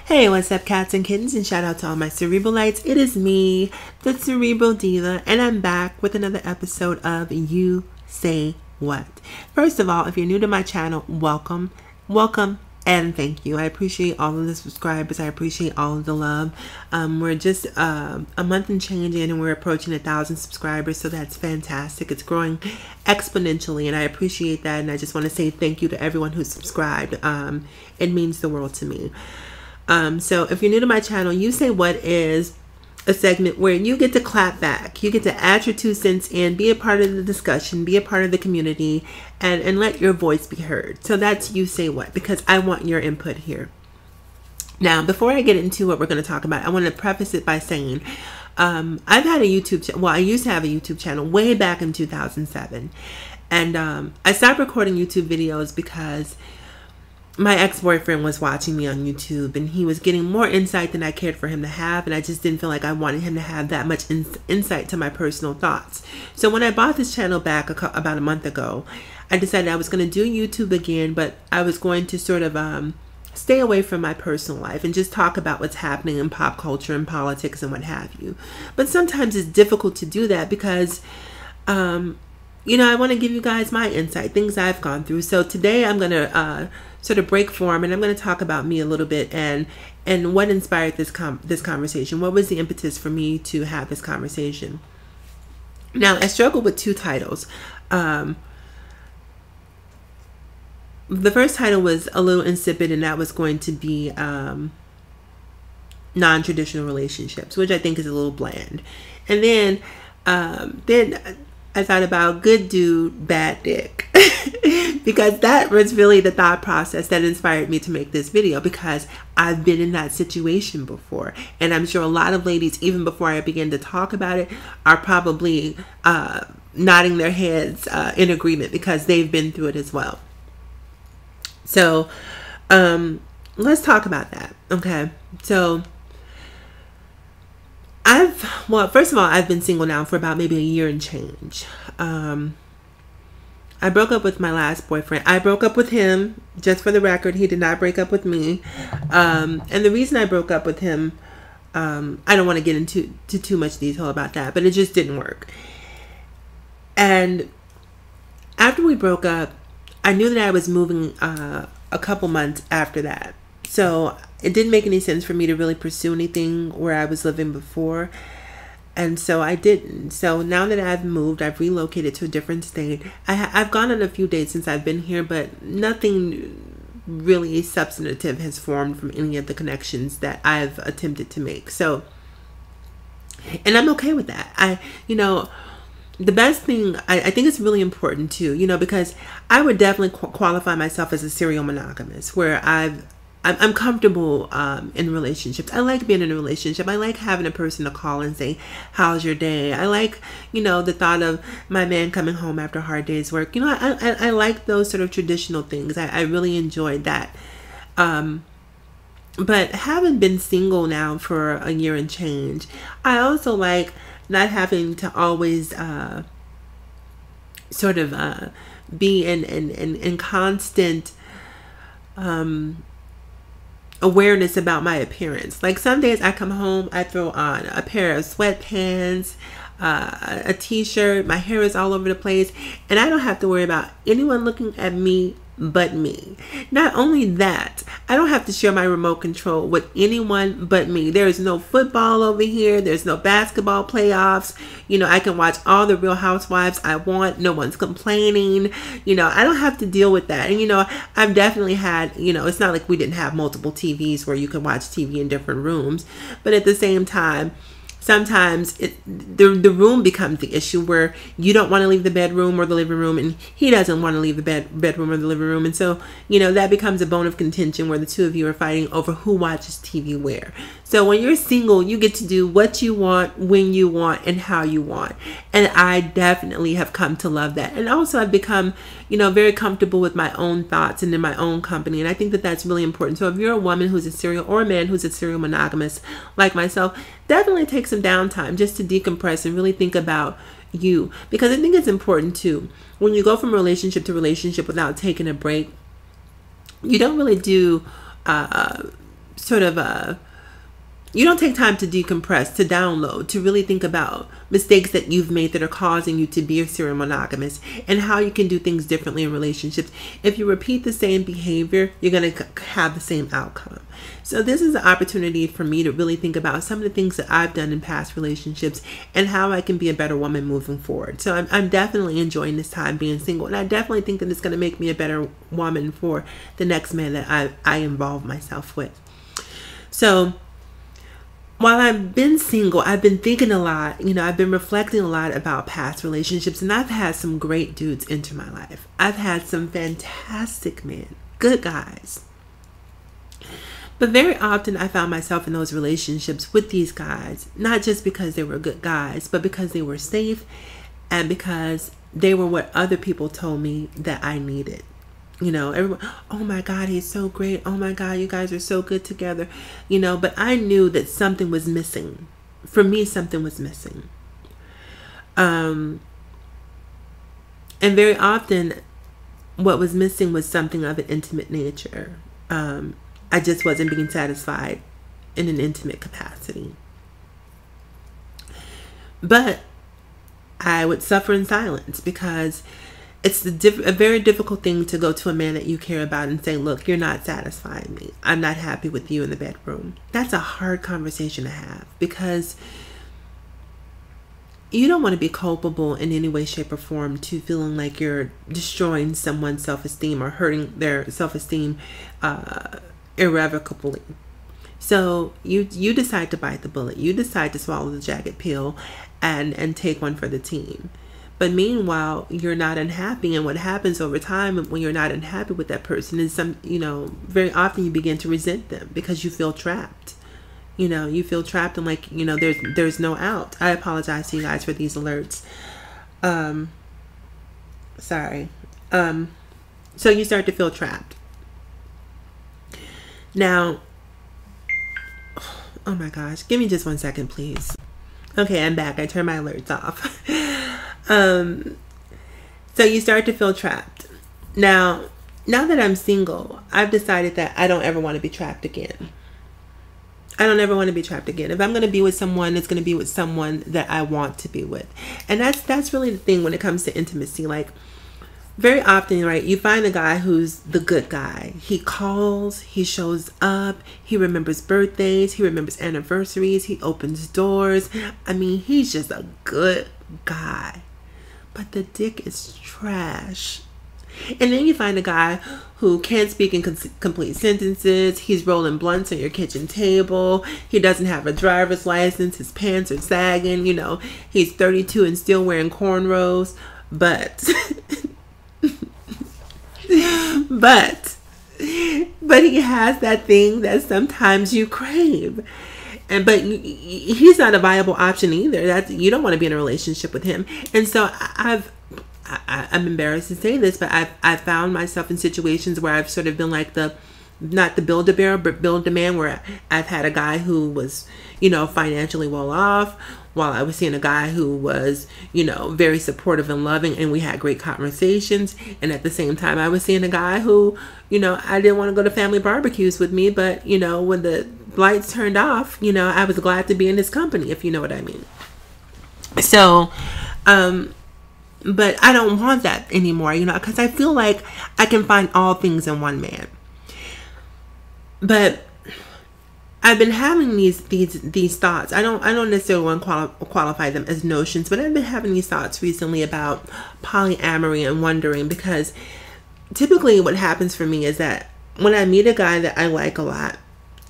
Hey, what's up, cats and kittens, and shout out to all my Cerebralites. It is me, the Cerebral Diva, and I'm back with another episode of You Say What. First of all, if you're new to my channel, welcome, and thank you. I appreciate all of the subscribers. I appreciate all of the love. We're just a month and change in, and we're approaching 1,000 subscribers, so that's fantastic. It's growing exponentially, and I appreciate that, and I just want to say thank you to everyone who's subscribed. It means the world to me. So if you're new to my channel, You Say What is a segment where you get to clap back. You get to add your 2 cents in, be a part of the discussion, be a part of the community, and let your voice be heard. So that's You Say What, because I want your input here. Now, before I get into what we're going to talk about, I want to preface it by saying I've had a YouTube channel. Well, I used to have a YouTube channel way back in 2007. And I stopped recording YouTube videos because my ex-boyfriend was watching me on YouTube, and he was getting more insight than I cared for him to have, and I just didn't feel like I wanted him to have that much insight to my personal thoughts. So when I bought this channel back about a month ago, I decided I was going to do YouTube again, but I was going to sort of stay away from my personal life and just talk about what's happening in pop culture and politics and what have you. But sometimes it's difficult to do that because you know, I want to give you guys my insight, things I've gone through. So today I'm going to sort of break form, and I'm going to talk about me a little bit and what inspired this conversation. What was the impetus for me to have this conversation? Now, I struggled with 2 titles. The first title was a little insipid, and that was going to be non-traditional relationships, which I think is a little bland. And then I thought about good dude, bad dick, because that was really the thought process that inspired me to make this video, because I've been in that situation before. And I'm sure a lot of ladies, even before I begin to talk about it, are probably nodding their heads in agreement because they've been through it as well. So let's talk about that. Okay. So well, first of all, I've been single now for about maybe a year and change. I broke up with my last boyfriend. I broke up with him, just for the record. He did not break up with me. And the reason I broke up with him, I don't want to get into too much detail about that, but it just didn't work. And after we broke up, I knew that I was moving a couple months after that. So it didn't make any sense for me to really pursue anything where I was living before. And so I didn't. So now that I've moved, I've relocated to a different state. I've gone on a few dates since I've been here, but nothing really substantive has formed from any of the connections that I've attempted to make. So, and I'm okay with that. You know, the best thing, I think it's really important too, you know, because I would definitely qualify myself as a serial monogamous, where I'm comfortable in relationships. I like being in a relationship. I like having a person to call and say, how's your day? I like, you know, the thought of my man coming home after a hard day's work. You know, I like those sort of traditional things. I really enjoyed that. But having been single now for a year and change, I also like not having to always sort of be in constant awareness about my appearance. Like some days I come home, I throw on a pair of sweatpants, a t-shirt, my hair is all over the place, and I don't have to worry about anyone looking at me but me. Not only that, I don't have to share my remote control with anyone but me. There is no football over here. There's no basketball playoffs. You know, I can watch all the Real Housewives I want. No one's complaining. You know, I don't have to deal with that. And, you know, I've definitely had, you know, it's not like we didn't have multiple TVs where you can watch TV in different rooms. But at the same time, sometimes the room becomes the issue, where you don't want to leave the bedroom or the living room, and he doesn't want to leave the bedroom or the living room. And so, you know, that becomes a bone of contention where the two of you are fighting over who watches TV where. So when you're single, you get to do what you want, when you want, and how you want. And I definitely have come to love that. And also I've become, you know, very comfortable with my own thoughts and in my own company. And I think that that's really important. So if you're a woman who's a serial, or a man who's a serial monogamous like myself, definitely take some downtime just to decompress and really think about you. Because I think it's important too, when you go from relationship to relationship without taking a break, you don't really do sort of you don't take time to decompress, to download, to really think about mistakes that you've made that are causing you to be serial monogamous, and how you can do things differently in relationships. If you repeat the same behavior, you're going to have the same outcome. So this is an opportunity for me to really think about some of the things that I've done in past relationships and how I can be a better woman moving forward. So I'm definitely enjoying this time being single, and I definitely think that it's going to make me a better woman for the next man that I involve myself with. So while I've been single, I've been thinking a lot, I've been reflecting a lot about past relationships, and I've had some great dudes enter my life. I've had some fantastic men, good guys. But very often I found myself in those relationships with these guys, not just because they were good guys, but because they were safe and because they were what other people told me that I needed. Everyone, oh my God, he's so great. Oh my God, you guys are so good together. But I knew that something was missing. For me, something was missing. And very often what was missing was something of an intimate nature. I just wasn't being satisfied in an intimate capacity. But I would suffer in silence because it's a very difficult thing to go to a man that you care about and say, look, you're not satisfying me. I'm not happy with you in the bedroom. That's a hard conversation to have because you don't want to be culpable in any way, shape, or form to feeling like you're destroying someone's self-esteem or hurting their self-esteem irrevocably. So you decide to bite the bullet. You decide to swallow the jagged pill and take one for the team. But meanwhile, you're not unhappy. And what happens over time when you're not unhappy with that person is very often you begin to resent them because you feel trapped. You feel trapped and like, there's no out. I apologize to you guys for these alerts. Sorry. So you start to feel trapped. Now, oh my gosh, give me just 1 second, please. Okay, I'm back. I turned my alerts off. So you start to feel trapped. Now that I'm single, I've decided that I don't ever want to be trapped again. I don't ever want to be trapped again. If I'm going to be with someone, it's going to be with someone that I want to be with. And that's really the thing when it comes to intimacy. Like, very often, right, you find a guy who's the good guy. He calls, he shows up, he remembers birthdays, he remembers anniversaries, he opens doors. I mean, he's just a good guy. But the dick is trash. And then you find a guy who can't speak in complete sentences. He's rolling blunts on your kitchen table. He doesn't have a driver's license. His pants are sagging. He's 32 and still wearing cornrows. But but he has that thing that sometimes you crave. But he's not a viable option either. You don't want to be in a relationship with him. And so I'm embarrassed to say this, but I've found myself in situations where I've sort of been like not the build-a-bear, but build-a-man, where I've had a guy who was, financially well off, while I was seeing a guy who was, very supportive and loving, and we had great conversations. And at the same time, I was seeing a guy who, I didn't want to go to family barbecues with me, but, when the lights turned off, I was glad to be in his company, if you know what I mean. So, but I don't want that anymore, because I feel like I can find all things in one man. But I've been having these thoughts. I don't necessarily want to qualify them as notions, but I've been having these thoughts recently about polyamory and wondering, because typically what happens for me is that when I meet a guy that I like a lot,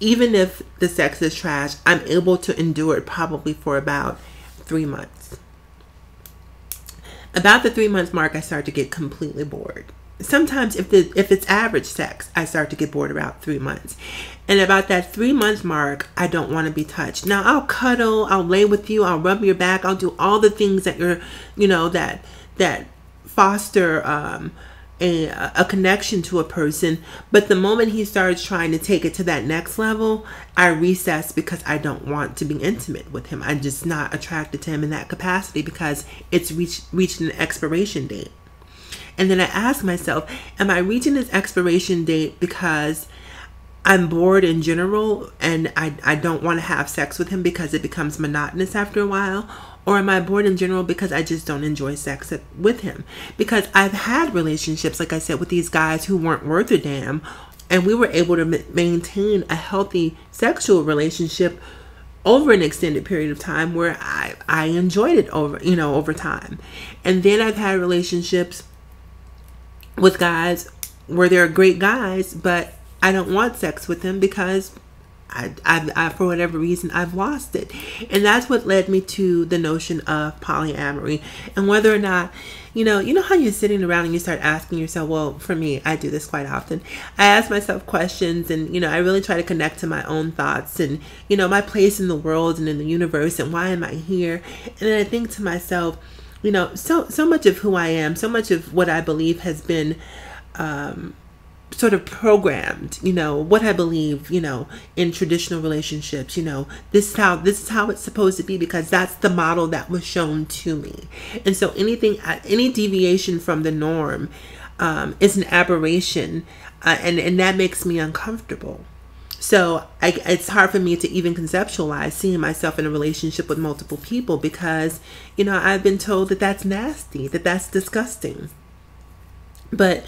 even if the sex is trash, I'm able to endure it probably for about 3 months. About the 3 month mark, I start to get completely bored. Sometimes if it's average sex, I start to get bored about 3 months. And about that 3 month mark, I don't want to be touched. Now, I'll cuddle, I'll lay with you, I'll rub your back, I'll do all the things that you're, that foster a connection to a person. But the moment he starts trying to take it to that next level, I recess because I don't want to be intimate with him. I'm just not attracted to him in that capacity because it's reached an expiration date. And then I ask myself, am I reaching this expiration date because I'm bored in general and I don't want to have sex with him because it becomes monotonous after a while? Or am I bored in general because I just don't enjoy sex with him? Because I've had relationships, like I said, with these guys who weren't worth a damn, and we were able to maintain a healthy sexual relationship over an extended period of time where I enjoyed it over time. And then I've had relationships with guys where they're great guys, but I don't want sex with them because I for whatever reason, I've lost it. And that's what led me to the notion of polyamory, and whether or not, you know how you're sitting around and you start asking yourself, well, for me, I do this quite often. I ask myself questions, and, I really try to connect to my own thoughts and, my place in the world and in the universe, and why am I here? And then I think to myself, so much of who I am, so much of what I believe has been, sort of programmed, what I believe, in traditional relationships, this is how it's supposed to be because that's the model that was shown to me. And so any deviation from the norm, is an aberration, and that makes me uncomfortable. So it's hard for me to even conceptualize seeing myself in a relationship with multiple people because, I've been told that that's nasty, that that's disgusting. But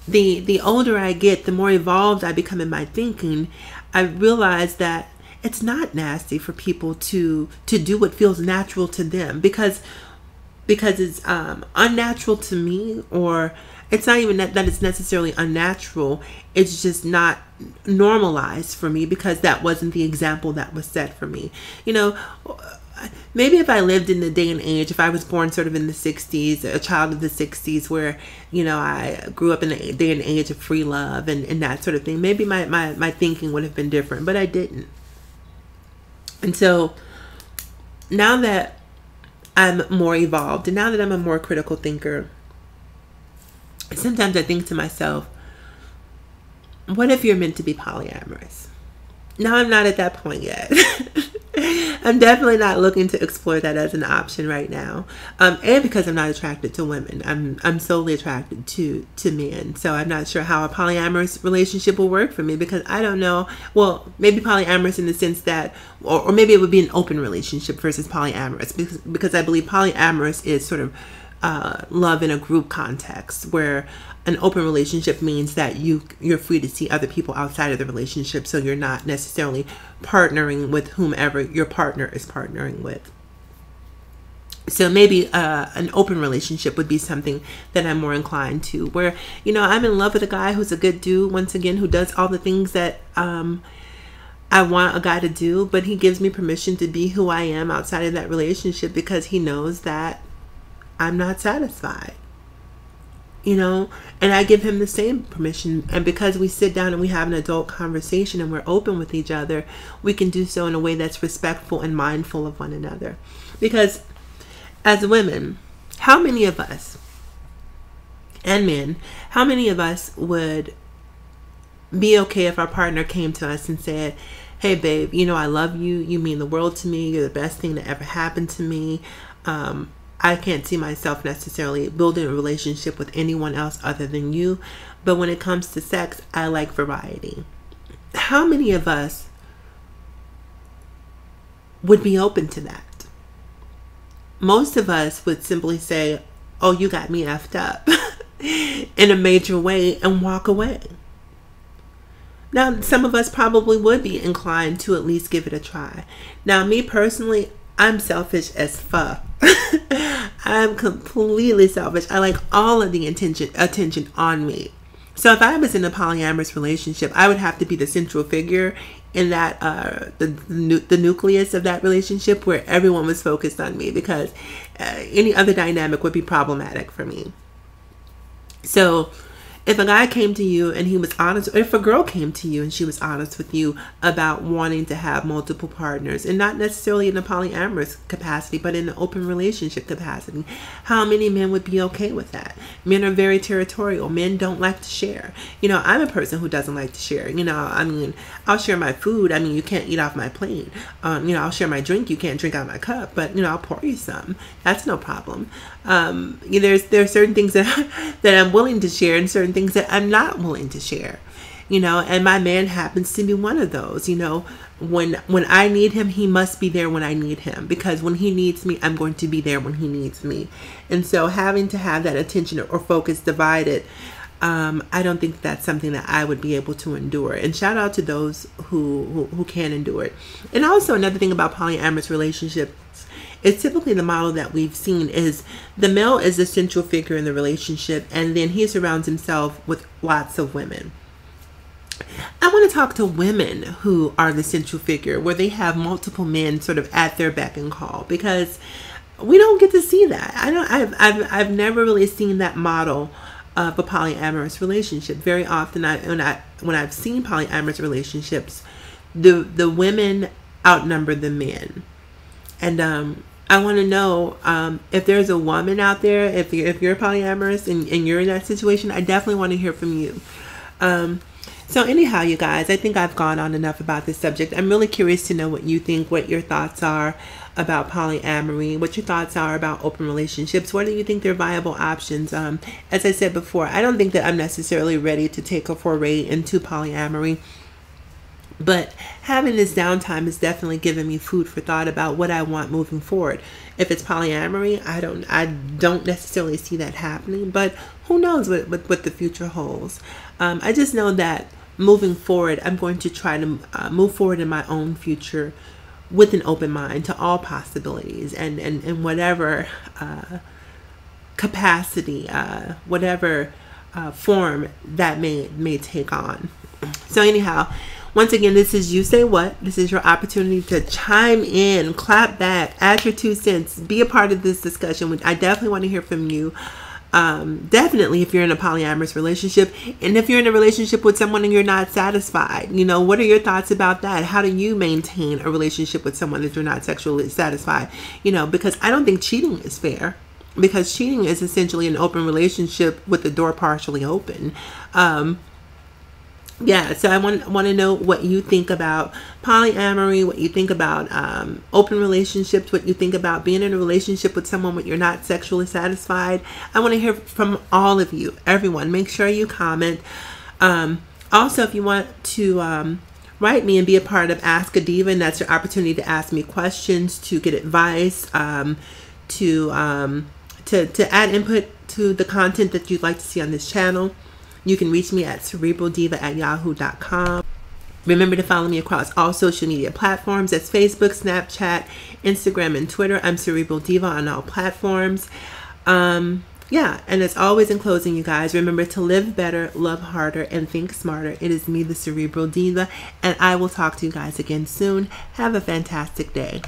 the older I get, the more evolved I become in my thinking, I realize that it's not nasty for people to do what feels natural to them because it's unnatural to me, or it's not even that it's necessarily unnatural. It's just not normalized for me because that wasn't the example that was set for me. Maybe if I lived in the day and age, if I was born sort of in the 60s, a child of the 60s where, I grew up in the day and age of free love and that sort of thing, maybe my thinking would have been different, but I didn't. And so now that I'm more evolved and now that I'm a more critical thinker, sometimes I think to myself, what if you're meant to be polyamorous? Now, I'm not at that point yet. I'm definitely not looking to explore that as an option right now. And because I'm not attracted to women. I'm solely attracted to men. So I'm not sure how a polyamorous relationship will work for me because I don't know. Well, maybe polyamorous in the sense that, or maybe it would be an open relationship versus polyamorous because I believe polyamorous is sort of love in a group context, where an open relationship means that you're free to see other people outside of the relationship, so you're not necessarily partnering with whomever your partner is partnering with. So maybe an open relationship would be something that I'm more inclined to, where I'm in love with a guy who's a good dude, once again, who does all the things that I want a guy to do, but he gives me permission to be who I am outside of that relationship because he knows that I'm not satisfied, and I give him the same permission. And because we sit down and we have an adult conversation and we're open with each other, we can do so in a way that's respectful and mindful of one another. Because as women, how many of us, and men, how many of us would be okay if our partner came to us and said, hey babe, I love you, you mean the world to me, you're the best thing that ever happened to me, I can't see myself necessarily building a relationship with anyone else other than you, but when it comes to sex, I like variety. How many of us would be open to that? Most of us would simply say, oh, you got me effed up in a major way and walk away. Now, some of us probably would be inclined to at least give it a try. Now, me personally, I'm selfish as fuck. I'm completely selfish. I like all of the attention on me. So if I was in a polyamorous relationship, I would have to be the central figure in that the nucleus of that relationship, where everyone was focused on me, because any other dynamic would be problematic for me. So if a guy came to you and he was honest, or if a girl came to you and she was honest with you about wanting to have multiple partners, and not necessarily in a polyamorous capacity, but in an open relationship capacity, how many men would be okay with that? Men are very territorial. Men don't like to share. I'm a person who doesn't like to share. I'll share my food. You can't eat off my plate. I'll share my drink. You can't drink out of my cup, but I'll pour you some. That's no problem. There are certain things that I'm willing to share and certain things that I'm not willing to share. you know, and my man happens to be one of those. You know, when I need him, he must be there when I need him, because when he needs me, I'm going to be there when he needs me. And so having to have that attention or focus divided, I don't think that's something that I would be able to endure. And shout out to those who can endure it. And also another thing about polyamorous relationships, it's typically the model that we've seen is the male is the central figure in the relationship, and then he surrounds himself with lots of women. I want to talk to women who are the central figure, where they have multiple men sort of at their beck and call, because we don't get to see that. I've never really seen that model of a polyamorous relationship. Very often, when I've seen polyamorous relationships, the women outnumber the men. And I want to know if there's a woman out there, if you're polyamorous and you're in that situation, I definitely want to hear from you. So anyhow, you guys, I think I've gone on enough about this subject. I'm really curious to know what you think, what your thoughts are about polyamory, what your thoughts are about open relationships. What do you think they're viable options? As I said before, I don't think that I'm necessarily ready to take a foray into polyamory. But having this downtime has definitely given me food for thought about what I want moving forward. If it's polyamory, I don't necessarily see that happening, but who knows what the future holds. I just know that moving forward, I'm going to try to move forward in my own future with an open mind to all possibilities and whatever capacity, whatever form that may take on. So anyhow, once again, this is You Say What. This is your opportunity to chime in, clap back, add your 2 cents, be a part of this discussion. I definitely want to hear from you. Definitely if you're in a polyamorous relationship, and if you're in a relationship with someone and you're not satisfied, you know, what are your thoughts about that? How do you maintain a relationship with someone that you're not sexually satisfied? You know, because I don't think cheating is fair, because cheating is essentially an open relationship with the door partially open. Yeah, so I want to know what you think about polyamory, what you think about open relationships, what you think about being in a relationship with someone when you're not sexually satisfied. I want to hear from all of you, everyone. Make sure you comment. Also, if you want to write me and be a part of Ask a Diva, and that's your opportunity to ask me questions, to get advice, to add input to the content that you'd like to see on this channel. You can reach me at cerebraldiva@yahoo.com. Remember to follow me across all social media platforms. That's Facebook, Snapchat, Instagram, and Twitter. I'm Cerebral Diva on all platforms. Yeah, and as always, in closing, you guys, remember to live better, love harder, and think smarter. It is me, the Cerebral Diva, and I will talk to you guys again soon. Have a fantastic day.